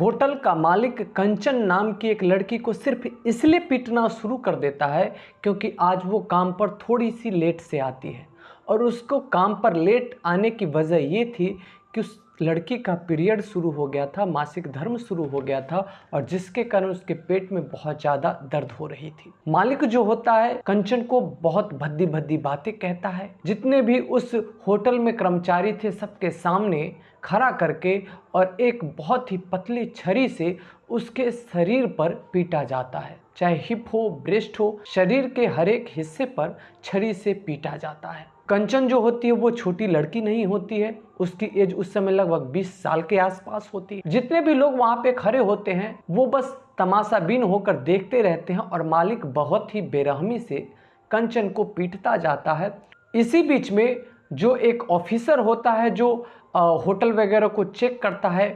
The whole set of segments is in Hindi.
होटल का मालिक कंचन नाम की एक लड़की को सिर्फ इसलिए पीटना शुरू कर देता है क्योंकि आज वो काम पर थोड़ी सी लेट से आती है। और उसको काम पर लेट आने की वजह ये थी कि उस लड़की का पीरियड शुरू हो गया था, मासिक धर्म शुरू हो गया था, और जिसके कारण उसके पेट में बहुत ज़्यादा दर्द हो रही थी। मालिक जो होता है कंचन को बहुत भद्दी भद्दी बातें कहता है। जितने भी उस होटल में कर्मचारी थे सबके सामने खड़ा करके और एक बहुत ही पतली छरी से उसके शरीर पर पीटा जाता है। चाहे हिप हो, ब्रेस्ट हो, शरीर के हर एक हिस्से पर छरी से पीटा जाता है। कंचन जो होती है वो छोटी लड़की नहीं होती है, उसकी एज उस समय लगभग 20 साल के आसपास होती है। जितने भी लोग वहां पे खड़े होते हैं वो बस तमाशाबीन होकर देखते रहते हैं और मालिक बहुत ही बेरहमी से कंचन को पीटता जाता है। इसी बीच में जो एक ऑफिसर होता है जो होटल वगैरह को चेक करता है,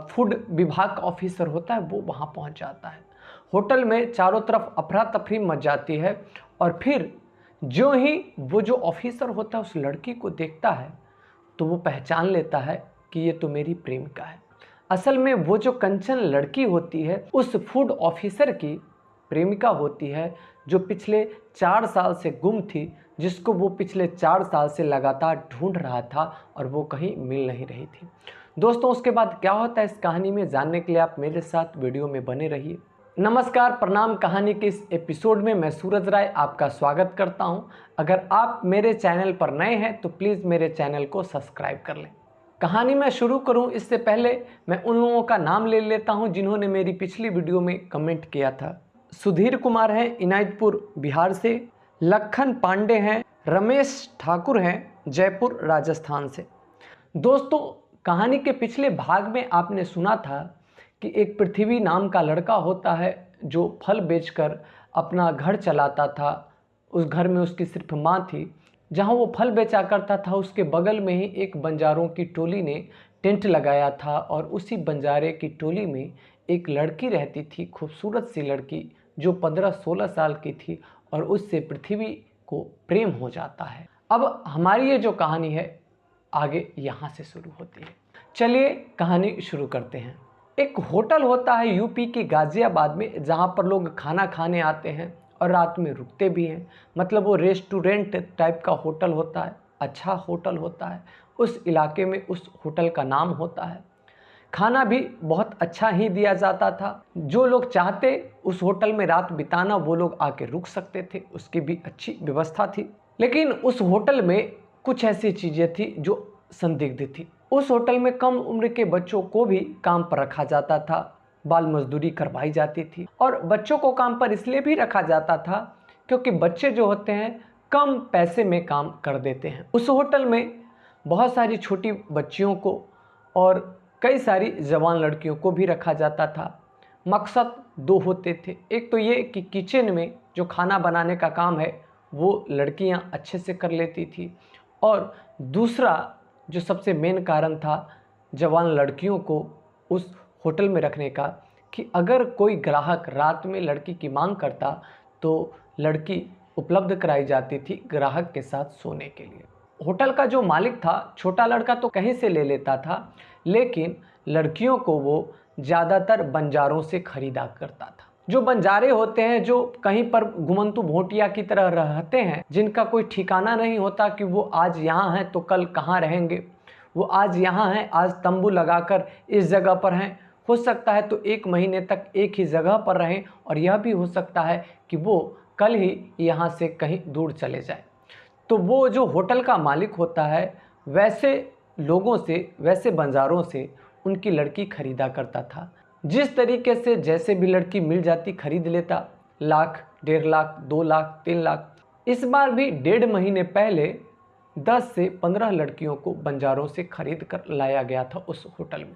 फूड विभाग का ऑफिसर होता है, वो वहाँ पहुँच जाता है। होटल में चारों तरफ अफरा तफरी मच जाती है और फिर जो ही वो जो ऑफिसर होता है उस लड़की को देखता है तो वो पहचान लेता है कि ये तो मेरी प्रेमिका है। असल में वो जो कंचन लड़की होती है उस फूड ऑफिसर की प्रेमिका होती है जो पिछले 4 साल से गुम थी, जिसको वो पिछले 4 साल से लगातार ढूंढ रहा था और वो कहीं मिल नहीं रही थी। दोस्तों, उसके बाद क्या होता है इस कहानी में जानने के लिए आप मेरे साथ वीडियो में बने रहिए। नमस्कार, प्रणाम। कहानी के इस एपिसोड में मैं सूरज राय आपका स्वागत करता हूं। अगर आप मेरे चैनल पर नए हैं तो प्लीज़ मेरे चैनल को सब्सक्राइब कर लें। कहानी मैं शुरू करूं इससे पहले मैं उन लोगों का नाम ले लेता हूं जिन्होंने मेरी पिछली वीडियो में कमेंट किया था। सुधीर कुमार हैं इनायतपुर बिहार से, लखन पांडे हैं, रमेश ठाकुर हैं जयपुर राजस्थान से। दोस्तों, कहानी के पिछले भाग में आपने सुना था कि एक पृथ्वी नाम का लड़का होता है जो फल बेचकर अपना घर चलाता था। उस घर में उसकी सिर्फ माँ थी। जहाँ वो फल बेचा करता था उसके बगल में ही एक बंजारों की टोली ने टेंट लगाया था और उसी बंजारे की टोली में एक लड़की रहती थी, खूबसूरत सी लड़की जो 15-16 साल की थी, और उससे पृथ्वी को प्रेम हो जाता है। अब हमारी ये जो कहानी है आगे यहाँ से शुरू होती है। चलिए कहानी शुरू करते हैं। एक होटल होता है यूपी के गाजियाबाद में जहाँ पर लोग खाना खाने आते हैं और रात में रुकते भी हैं। मतलब वो रेस्टोरेंट टाइप का होटल होता है, अच्छा होटल होता है। उस इलाके में उस होटल का नाम होता है। खाना भी बहुत अच्छा ही दिया जाता था। जो लोग चाहते उस होटल में रात बिताना वो लोग आके रुक सकते थे, उसकी भी अच्छी व्यवस्था थी। लेकिन उस होटल में कुछ ऐसी चीज़ें थी जो संदिग्ध थी। उस होटल में कम उम्र के बच्चों को भी काम पर रखा जाता था, बाल मजदूरी करवाई जाती थी। और बच्चों को काम पर इसलिए भी रखा जाता था क्योंकि बच्चे जो होते हैं कम पैसे में काम कर देते हैं। उस होटल में बहुत सारी छोटी बच्चियों को और कई सारी जवान लड़कियों को भी रखा जाता था। मकसद 2 होते थे। एक तो ये कि किचन में जो खाना बनाने का काम है वो लड़कियां अच्छे से कर लेती थी, और दूसरा जो सबसे मेन कारण था जवान लड़कियों को उस होटल में रखने का कि अगर कोई ग्राहक रात में लड़की की मांग करता तो लड़की उपलब्ध कराई जाती थी ग्राहक के साथ सोने के लिए। होटल का जो मालिक था, छोटा लड़का तो कहीं से ले लेता था, लेकिन लड़कियों को वो ज़्यादातर बंजारों से खरीदा करता था। जो बंजारे होते हैं जो कहीं पर घुमंतू भोटिया की तरह रहते हैं, जिनका कोई ठिकाना नहीं होता कि वो आज यहाँ हैं तो कल कहाँ रहेंगे। वो आज यहाँ हैं, आज तंबू लगाकर इस जगह पर हैं, हो सकता है तो 1 महीने तक एक ही जगह पर रहें, और यह भी हो सकता है कि वो कल ही यहाँ से कहीं दूर चले जाए। तो वो जो होटल का मालिक होता है वैसे लोगों से, वैसे बंजारों से उनकी लड़की खरीदा करता था। जिस तरीके से जैसे भी लड़की मिल जाती खरीद लेता। लाख, 1.5 लाख, 2 लाख, 3 लाख। इस बार भी 1.5 महीने पहले 10 से 15 लड़कियों को बंजारों से खरीद कर लाया गया था उस होटल में।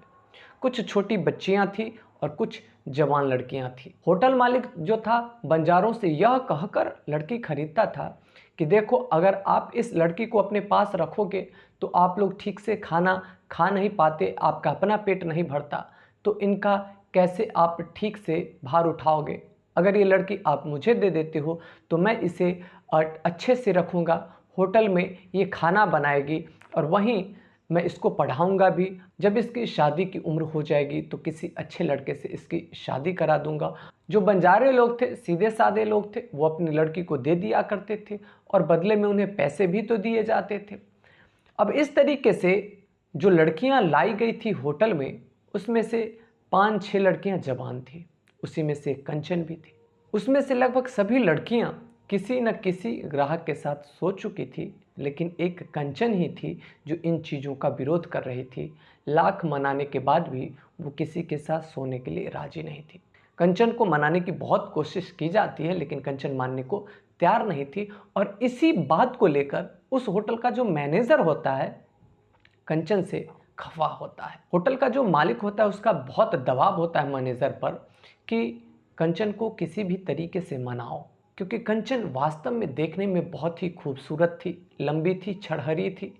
कुछ छोटी बच्चियां थी और कुछ जवान लड़कियां थी। होटल मालिक जो था बंजारों से यह कहकर लड़की खरीदता था कि देखो, अगर आप इस लड़की को अपने पास रखोगे तो आप लोग ठीक से खाना खा नहीं पाते, आपका अपना पेट नहीं भरता, तो इनका कैसे आप ठीक से भार उठाओगे। अगर ये लड़की आप मुझे दे देते हो तो मैं इसे अच्छे से रखूँगा, होटल में ये खाना बनाएगी और वहीं मैं इसको पढ़ाऊंगा भी, जब इसकी शादी की उम्र हो जाएगी तो किसी अच्छे लड़के से इसकी शादी करा दूंगा। जो बंजारे लोग थे, सीधे साधे लोग थे, वो अपनी लड़की को दे दिया करते थे और बदले में उन्हें पैसे भी तो दिए जाते थे। अब इस तरीके से जो लड़कियां लाई गई थी होटल में, उसमें से 5-6 लड़कियां जवान थी, उसी में से कंचन भी थी। उसमें से लगभग सभी लड़कियां किसी न किसी ग्राहक के साथ सो चुकी थी, लेकिन एक कंचन ही थी जो इन चीज़ों का विरोध कर रही थी। लाख मनाने के बाद भी वो किसी के साथ सोने के लिए राजी नहीं थी। कंचन को मनाने की बहुत कोशिश की जाती है, लेकिन कंचन मानने को तैयार नहीं थी। और इसी बात को लेकर उस होटल का जो मैनेजर होता है कंचन से खफा होता है। होटल का जो मालिक होता है उसका बहुत दबाव होता है मैनेजर पर कि कंचन को किसी भी तरीके से मनाओ, क्योंकि कंचन वास्तव में देखने में बहुत ही खूबसूरत थी, लंबी थी, छड़हरी थी,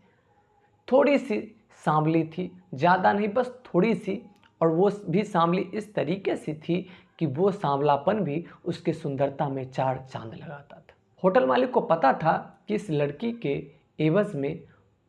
थोड़ी सी सांवली थी, ज़्यादा नहीं, बस थोड़ी सी। और वो भी सांवली इस तरीके से थी कि वो सांवलापन भी उसके सुंदरता में 4 चांद लगाता था। होटल मालिक को पता था कि इस लड़की के एवज में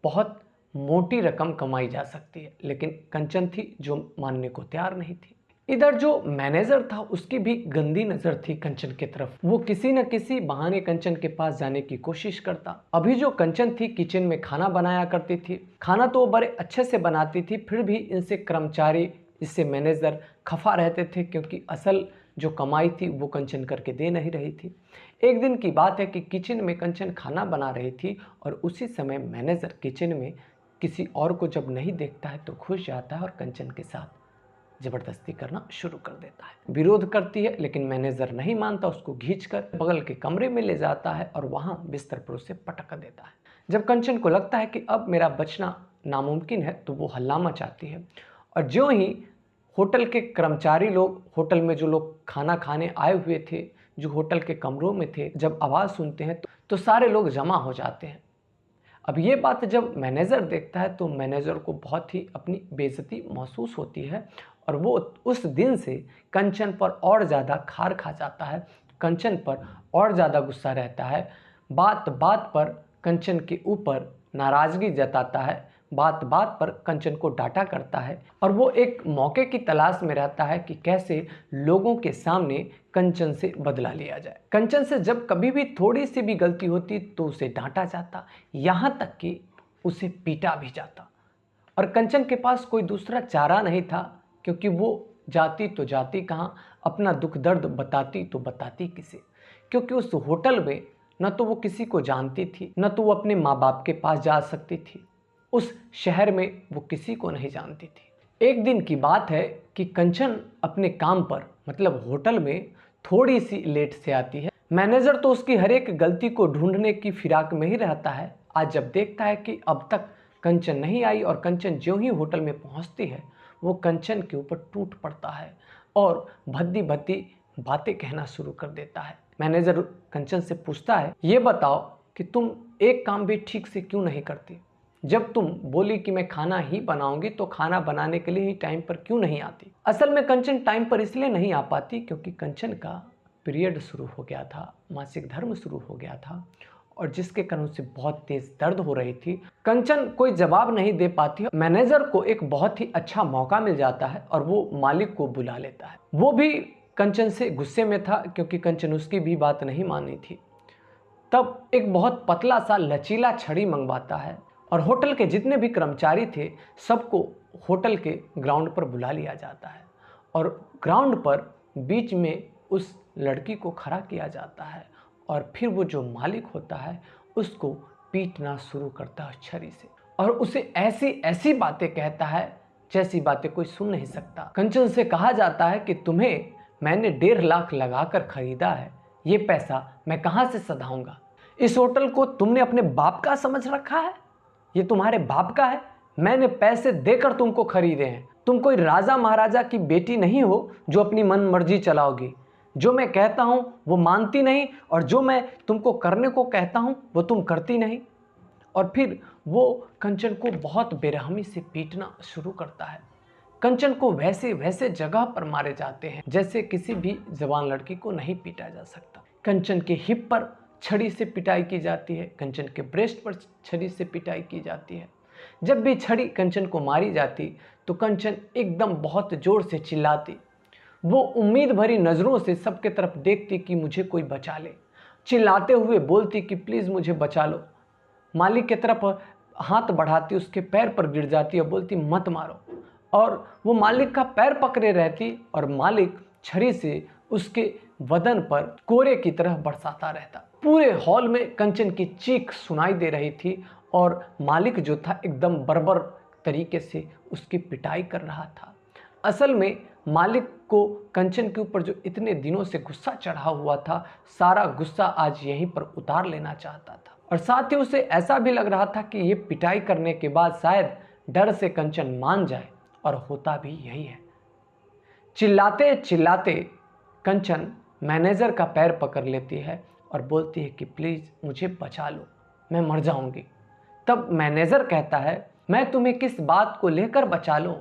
बहुत मोटी रकम कमाई जा सकती है, लेकिन कंचन थी जो मानने को तैयार नहीं थी। इधर जो मैनेजर था उसकी भी गंदी नज़र थी कंचन की तरफ। वो किसी न किसी बहाने कंचन के पास जाने की कोशिश करता। अभी जो कंचन थी किचन में खाना बनाया करती थी। खाना तो वो बड़े अच्छे से बनाती थी, फिर भी इनसे कर्मचारी, इससे मैनेजर खफा रहते थे, क्योंकि असल जो कमाई थी वो कंचन करके दे नहीं रही थी। एक दिन की बात है कि किचन में कंचन खाना बना रही थी और उसी समय मैनेजर किचन में किसी और को जब नहीं देखता है तो खुश जाता है और कंचन के साथ ज़बरदस्ती करना शुरू कर देता है। विरोध करती है, लेकिन मैनेजर नहीं मानता, उसको खींचकर बगल के कमरे में ले जाता है और वहाँ बिस्तर पर उसे पटक देता है। जब कंचन को लगता है कि अब मेरा बचना नामुमकिन है तो वो हल्ला मचाती है। और ज्यों ही होटल के कर्मचारी लोग, होटल में जो लोग खाना खाने आए हुए थे, जो होटल के कमरों में थे, जब आवाज़ सुनते हैं तो सारे लोग जमा हो जाते हैं। अब ये बात जब मैनेजर देखता है तो मैनेजर को बहुत ही अपनी बेइज्जती महसूस होती है और वो उस दिन से कंचन पर और ज़्यादा खार खा जाता है, कंचन पर और ज़्यादा गुस्सा रहता है, बात बात पर कंचन के ऊपर नाराज़गी जताता है, बात बात पर कंचन को डांटा करता है और वो एक मौके की तलाश में रहता है कि कैसे लोगों के सामने कंचन से बदला लिया जाए। कंचन से जब कभी भी थोड़ी सी भी गलती होती तो उसे डांटा जाता, यहाँ तक कि उसे पीटा भी जाता। और कंचन के पास कोई दूसरा चारा नहीं था, क्योंकि वो जाती तो जाती कहाँ, अपना दुख दर्द बताती तो बताती किसे, क्योंकि उस होटल में न तो वो किसी को जानती थी, न तो वो अपने माँ बाप के पास जा सकती थी, उस शहर में वो किसी को नहीं जानती थी। एक दिन की बात है कि कंचन अपने काम पर, मतलब होटल में, थोड़ी सी लेट से आती है। मैनेजर तो उसकी हर एक गलती को ढूंढने की फिराक में ही रहता है। आज जब देखता है कि अब तक कंचन नहीं आई और कंचन ज्यों ही होटल में पहुंचती है वो कंचन के ऊपर टूट पड़ता है और भद्दी भद्दी बातें कहना शुरू कर देता है। मैनेजर कंचन से पूछता है, ये बताओ कि तुम एक काम भी ठीक से क्यों नहीं करती? जब तुम बोली कि मैं खाना ही बनाऊंगी तो खाना बनाने के लिए ही टाइम पर क्यों नहीं आती? असल में कंचन टाइम पर इसलिए नहीं आ पाती क्योंकि कंचन का पीरियड शुरू हो गया था, मासिक धर्म शुरू हो गया था और जिसके कारण उसे बहुत तेज दर्द हो रही थी। कंचन कोई जवाब नहीं दे पाती। मैनेजर को एक बहुत ही अच्छा मौका मिल जाता है और वो मालिक को बुला लेता है। वो भी कंचन से गुस्से में था क्योंकि कंचन उसकी भी बात नहीं मानी थी। तब एक बहुत पतला सा लचीला छड़ी मंगवाता है और होटल के जितने भी कर्मचारी थे सबको होटल के ग्राउंड पर बुला लिया जाता है और ग्राउंड पर बीच में उस लड़की को खड़ा किया जाता है और फिर वो जो मालिक होता है उसको पीटना शुरू करता है छड़ी से और उसे ऐसी ऐसी बातें कहता है जैसी बातें कोई सुन नहीं सकता। कंचन से कहा जाता है कि तुम्हें मैंने 1.5 लाख लगाकर खरीदा है, ये पैसा मैं कहाँ से सधाऊंगा? इस होटल को तुमने अपने बाप का समझ रखा है? ये तुम्हारे बाप का है? मैंने पैसे देकर तुमको खरीदे हैं। तुम कोई राजा महाराजा की बेटी नहीं हो जो अपनी मन मर्जी चलाओगी। जो मैं कहता हूं वो मानती नहीं और जो मैं तुमको करने को कहता हूं वो तुम करती नहीं। और फिर वो कंचन को बहुत बेरहमी से पीटना शुरू करता है। कंचन को वैसे वैसे जगह पर मारे जाते हैं जैसे किसी भी जवान लड़की को नहीं पीटा जा सकता। कंचन के हिप पर छड़ी से पिटाई की जाती है, कंचन के ब्रेस्ट पर छड़ी से पिटाई की जाती है, जब भी छड़ी कंचन को मारी जाती तो कंचन एकदम बहुत ज़ोर से चिल्लाती। वो उम्मीद भरी नज़रों से सबके तरफ देखती कि मुझे कोई बचा ले, चिल्लाते हुए बोलती कि प्लीज़ मुझे बचा लो। मालिक की तरफ हाथ बढ़ाती, उसके पैर पर गिर जाती और बोलती मत मारो, और वो मालिक का पैर पकड़े रहती और मालिक छड़ी से उसके बदन पर कोरे की तरह बरसाता रहता। पूरे हॉल में कंचन की चीख सुनाई दे रही थी और मालिक जो था एकदम बर्बर तरीके से उसकी पिटाई कर रहा था। असल में मालिक को कंचन के ऊपर जो इतने दिनों से गुस्सा चढ़ा हुआ था, सारा गुस्सा आज यहीं पर उतार लेना चाहता था। और साथ ही उसे ऐसा भी लग रहा था कि ये पिटाई करने के बाद शायद डर से कंचन मान जाए, और होता भी यही है। चिल्लाते चिल्लाते कंचन मैनेजर का पैर पकड़ लेती है और बोलती है कि प्लीज़ मुझे बचा लो, मैं मर जाऊंगी। तब मैनेजर कहता है मैं तुम्हें किस बात को लेकर बचा लूं,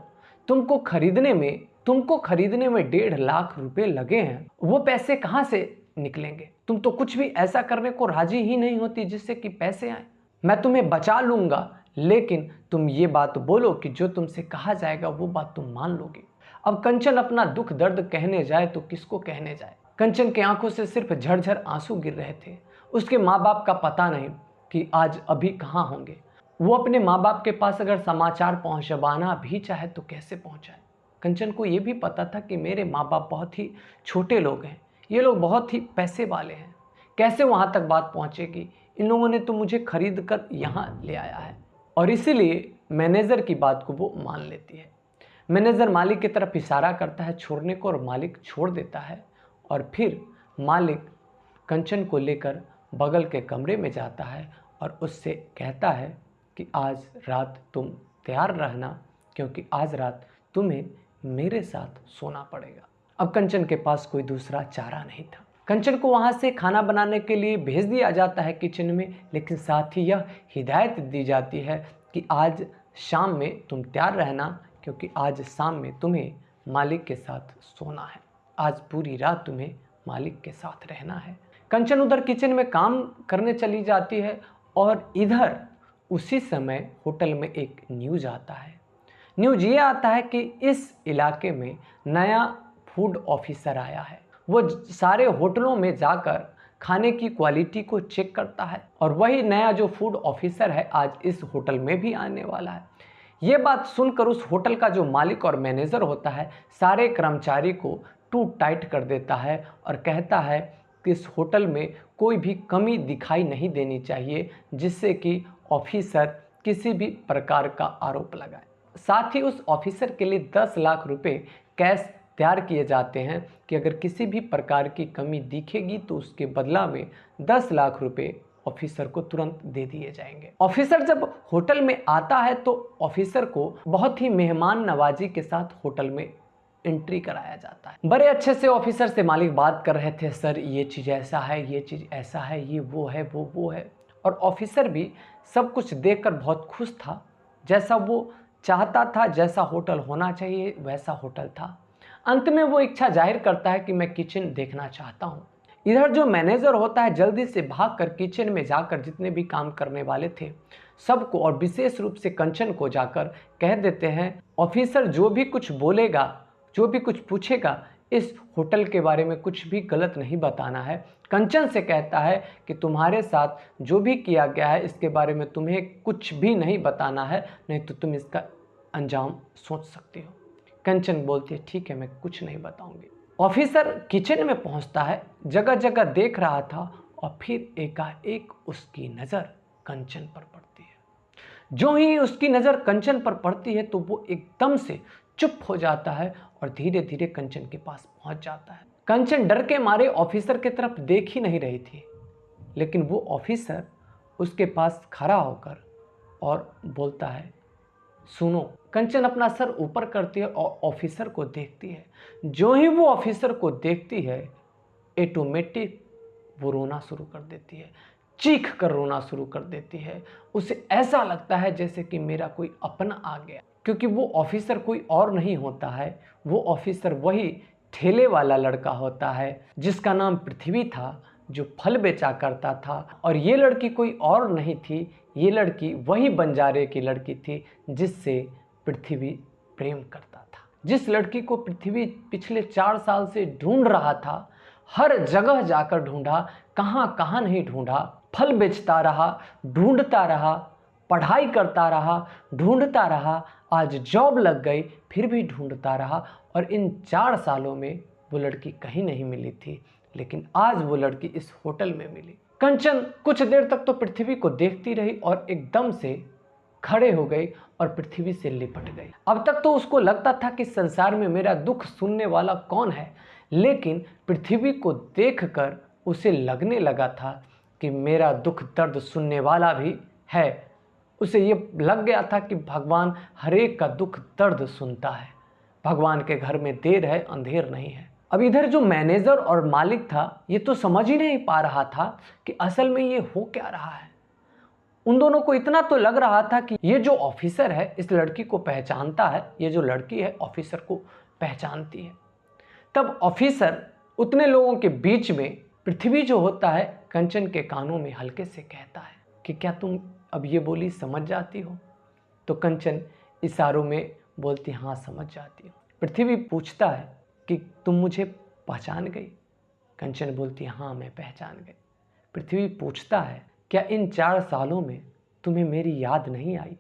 तुमको खरीदने में 1.5 लाख रुपए लगे हैं, वो पैसे कहाँ से निकलेंगे? तुम तो कुछ भी ऐसा करने को राजी ही नहीं होती जिससे कि पैसे आए। मैं तुम्हें बचा लूंगा, लेकिन तुम ये बात बोलो कि जो तुमसे कहा जाएगा वो बात तुम मान लोगे। अब कंचन अपना दुख दर्द कहने जाए तो किसको कहने जाए। कंचन की आंखों से सिर्फ झरझर आंसू गिर रहे थे। उसके माँ बाप का पता नहीं कि आज अभी कहाँ होंगे। वो अपने माँ बाप के पास अगर समाचार पहुँचवाना भी चाहे तो कैसे पहुँचाए। कंचन को ये भी पता था कि मेरे माँ बाप बहुत ही छोटे लोग हैं, ये लोग बहुत ही पैसे वाले हैं, कैसे वहाँ तक बात पहुँचेगी। इन लोगों ने तो मुझे खरीद कर यहाँ ले आया है। और इसीलिए मैनेजर की बात को वो मान लेती है। मैनेजर मालिक की तरफ इशारा करता है छोड़ने को, और मालिक छोड़ देता है। और फिर मालिक कंचन को लेकर बगल के कमरे में जाता है और उससे कहता है कि आज रात तुम तैयार रहना, क्योंकि आज रात तुम्हें मेरे साथ सोना पड़ेगा। अब कंचन के पास कोई दूसरा चारा नहीं था। कंचन को वहाँ से खाना बनाने के लिए भेज दिया जाता है किचन में, लेकिन साथ ही यह हिदायत दी जाती है कि आज शाम में तुम तैयार रहना, क्योंकि आज शाम में तुम्हें मालिक के साथ सोना है, आज पूरी रात तुम्हें मालिक के साथ रहना है। कंचन उधर किचन में काम करने चली जाती है और इधर उसी समय होटल में एक न्यूज़ आता है। न्यूज़ ये आता है कि इस इलाके में नया फूड ऑफिसर आया है। वो सारे होटलों में जाकर खाने की क्वालिटी को चेक करता है, और वही नया जो फूड ऑफिसर है आज इस होटल में भी आने वाला है। ये बात सुनकर उस होटल का जो मालिक और मैनेजर होता है सारे कर्मचारी को टू टाइट कर देता है और कहता है कि इस होटल में कोई भी कमी दिखाई नहीं देनी चाहिए, जिससे कि ऑफिसर किसी भी प्रकार का आरोप लगाए। साथ ही उस ऑफिसर के लिए 10 लाख रुपए कैश तैयार किए जाते हैं कि अगर किसी भी प्रकार की कमी दिखेगी तो उसके बदला में 10 लाख रुपए ऑफिसर को तुरंत दे दिए जाएंगे। ऑफिसर जब होटल में आता है तो ऑफिसर को बहुत ही मेहमान नवाजी के साथ होटल में एंट्री कराया जाता है। बड़े अच्छे से ऑफिसर से मालिक बात कर रहे थे, सर ये चीज़ ऐसा है, ये चीज़ ऐसा है, ये वो है, वो है। और ऑफिसर भी सब कुछ देखकर बहुत खुश था, जैसा वो चाहता था, जैसा होटल होना चाहिए वैसा होटल था। अंत में वो इच्छा जाहिर करता है कि मैं किचन देखना चाहता हूँ। इधर जो मैनेजर होता है जल्दी से भागकर किचन में जाकर जितने भी काम करने वाले थे सबको, और विशेष रूप से कंचन को जाकर कह देते हैं ऑफिसर जो भी कुछ बोलेगा, जो भी कुछ पूछेगा, इस होटल के बारे में कुछ भी गलत नहीं बताना है। कंचन से कहता है कि तुम्हारे साथ जो भी किया गया है इसके बारे में तुम्हें कुछ भी नहीं बताना है, नहीं तो तुम इसका अंजाम सोच सकती हो। कंचन बोलती है ठीक है, मैं कुछ नहीं बताऊंगी। ऑफिसर किचन में पहुंचता है, जगह जगह देख रहा था, और फिर एकाएक उसकी नज़र कंचन पर पड़ती है। जो ही उसकी नज़र कंचन पर पड़ती है तो वो एकदम से चुप हो जाता है और धीरे धीरे कंचन के पास पहुंच जाता है। कंचन डर के मारे ऑफिसर की तरफ देख ही नहीं रही थी, लेकिन वो ऑफिसर उसके पास खड़ा होकर और बोलता है सुनो। कंचन अपना सर ऊपर करती है और ऑफिसर को देखती है। जो ही वो ऑफिसर को देखती है ऑटोमेटिक वो रोना शुरू कर देती है, चीख कर रोना शुरू कर देती है। उसे ऐसा लगता है जैसे कि मेरा कोई अपना आ गया, क्योंकि वो ऑफिसर कोई और नहीं होता है, वो ऑफिसर वही ठेले वाला लड़का होता है जिसका नाम पृथ्वी था, जो फल बेचा करता था। और ये लड़की कोई और नहीं थी, ये लड़की वही बंजारे की लड़की थी जिससे पृथ्वी प्रेम करता था, जिस लड़की को पृथ्वी पिछले 4 साल से ढूंढ रहा था। हर जगह जाकर ढूंढा, कहाँ कहाँ नहीं ढूंढा। फल बेचता रहा, ढूंढता रहा, पढ़ाई करता रहा, ढूंढता रहा। आज जॉब लग गई, फिर भी ढूंढता रहा। और इन 4 सालों में वो लड़की कहीं नहीं मिली थी, लेकिन आज वो लड़की इस होटल में मिली। कंचन कुछ देर तक तो पृथ्वी को देखती रही और एकदम से खड़े हो गई और पृथ्वी से लिपट गई। अब तक तो उसको लगता था कि संसार में मेरा दुख सुनने वाला कौन है, लेकिन पृथ्वी को देखकर उसे लगने लगा था कि मेरा दुख दर्द सुनने वाला भी है। उसे ये लग गया था कि भगवान हर एक का दुख दर्द सुनता है। भगवान के घर में देर है, अंधेर नहीं है। अब इधर जो मैनेजर और मालिक था, ये तो समझ ही नहीं पा रहा था कि असल में ये हो क्या रहा है। उन दोनों को इतना तो लग रहा था कि ये जो ऑफिसर है इस लड़की को पहचानता है, ये जो लड़की है ऑफिसर को पहचानती है। तब ऑफिसर उतने लोगों के बीच में पृथ्वी जो होता है कंचन के कानों में हल्के से कहता है कि क्या तुम अब ये बोली समझ जाती हो? तो कंचन इशारों में बोलती हाँ समझ जाती हो। पृथ्वी पूछता है कि तुम मुझे पहचान गई? कंचन बोलती हाँ मैं पहचान गई। पृथ्वी पूछता है क्या इन 4 सालों में तुम्हें मेरी याद नहीं आई?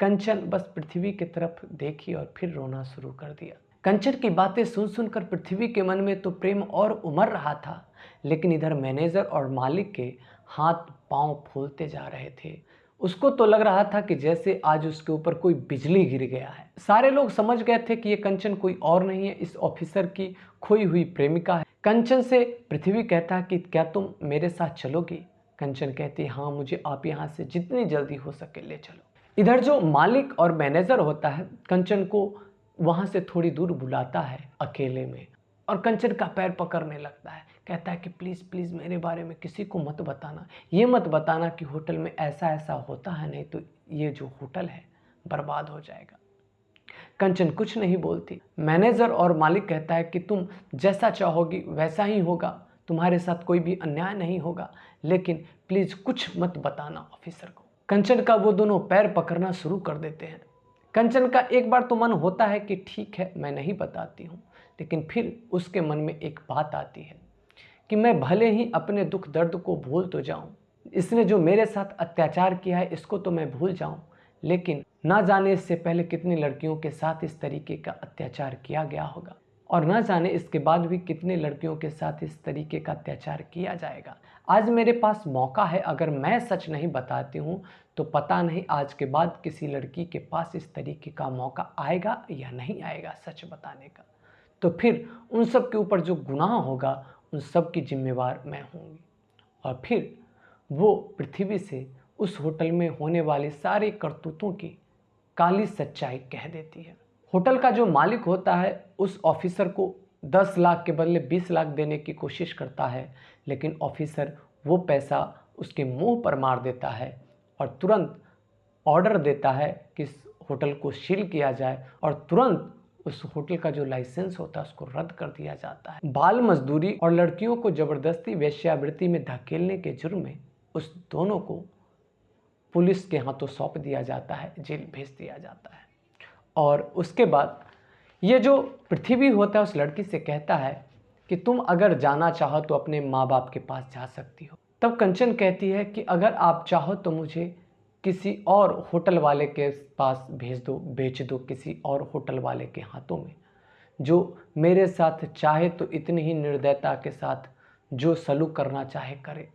कंचन बस पृथ्वी की तरफ देखी और फिर रोना शुरू कर दिया। कंचन की बातें सुन सुनकर पृथ्वी के मन में तो प्रेम और उमड़ रहा था, लेकिन इधर मैनेजर और मालिक के हाथ पांव फूलते जा रहे थे। उसको तो लग रहा था कि जैसे आज उसके ऊपर कोई बिजली गिर गया है। सारे लोग समझ गए थे कि ये कंचन कोई और नहीं है, इस ऑफिसर की खोई हुई प्रेमिका है। कंचन से पृथ्वी कहता है कि क्या तुम मेरे साथ चलोगी? कंचन कहती हाँ मुझे आप यहाँ से जितनी जल्दी हो सके ले चलो। इधर जो मालिक और मैनेजर होता है कंचन को वहाँ से थोड़ी दूर बुलाता है अकेले में, और कंचन का पैर पकड़ने लगता है। कहता है कि प्लीज़ प्लीज़ मेरे बारे में किसी को मत बताना, ये मत बताना कि होटल में ऐसा ऐसा होता है, नहीं तो ये जो होटल है बर्बाद हो जाएगा। कंचन कुछ नहीं बोलती। मैनेजर और मालिक कहता है कि तुम जैसा चाहोगी वैसा ही होगा, तुम्हारे साथ कोई भी अन्याय नहीं होगा, लेकिन प्लीज़ कुछ मत बताना ऑफिसर को। कंचन का वो दोनों पैर पकड़ना शुरू कर देते हैं। कंचन का एक बार तो मन होता है कि ठीक है मैं नहीं बताती हूँ, लेकिन फिर उसके मन में एक बात आती है कि मैं भले ही अपने दुख दर्द को भूल तो जाऊं, इसने जो मेरे साथ अत्याचार किया है इसको तो मैं भूल जाऊं, लेकिन ना जाने इससे पहले कितनी लड़कियों के साथ इस तरीके का अत्याचार किया गया होगा, और ना जाने इसके बाद भी कितने लड़कियों के साथ इस तरीके का अत्याचार किया जाएगा। आज मेरे पास मौका है, अगर मैं सच नहीं बताती हूँ तो पता नहीं आज के बाद किसी लड़की के पास इस तरीके का मौका आएगा या नहीं आएगा सच बताने का। तो फिर उन सब के ऊपर जो गुनाह होगा उन सब की जिम्मेवार मैं होंगी। और फिर वो पृथ्वी से उस होटल में होने वाली सारी करतूतों की काली सच्चाई कह देती है। होटल का जो मालिक होता है उस ऑफिसर को 10 लाख के बदले 20 लाख देने की कोशिश करता है, लेकिन ऑफिसर वो पैसा उसके मुंह पर मार देता है और तुरंत ऑर्डर देता है कि इस होटल को सील किया जाए, और तुरंत उस होटल का जो लाइसेंस होता है उसको रद्द कर दिया जाता है। बाल मजदूरी और लड़कियों को जबरदस्ती वेश्यावृत्ति में धकेलने के जुर्म में उस दोनों को पुलिस के हाथों सौंप दिया जाता है, जेल भेज दिया जाता है। और उसके बाद ये जो पृथ्वी होता है उस लड़की से कहता है कि तुम अगर जाना चाहो तो अपने माँ बाप के पास जा सकती हो। तब कंचन कहती है कि अगर आप चाहो तो मुझे किसी और होटल वाले के पास भेज दो, बेच दो किसी और होटल वाले के हाथों में, जो मेरे साथ चाहे तो इतनी ही निर्दयता के साथ जो सलूक करना चाहे करे,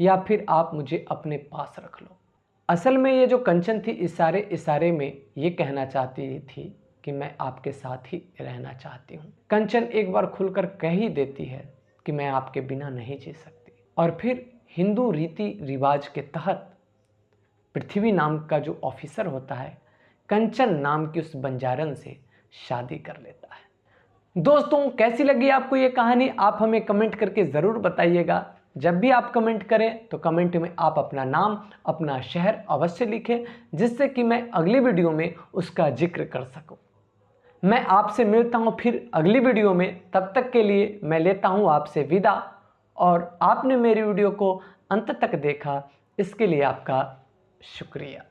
या फिर आप मुझे अपने पास रख लो। असल में ये जो कंचन थी इशारे इशारे में ये कहना चाहती थी कि मैं आपके साथ ही रहना चाहती हूँ। कंचन एक बार खुलकर कह ही देती है कि मैं आपके बिना नहीं जी सकती। और फिर हिंदू रीति रिवाज के तहत पृथ्वी नाम का जो ऑफिसर होता है कंचन नाम की उस बंजारन से शादी कर लेता है। दोस्तों कैसी लगी आपको ये कहानी, आप हमें कमेंट करके ज़रूर बताइएगा। जब भी आप कमेंट करें तो कमेंट में आप अपना नाम अपना शहर अवश्य लिखें, जिससे कि मैं अगली वीडियो में उसका जिक्र कर सकूं। मैं आपसे मिलता हूं फिर अगली वीडियो में, तब तक के लिए मैं लेता हूं आपसे विदा। और आपने मेरी वीडियो को अंत तक देखा इसके लिए आपका शुक्रिया।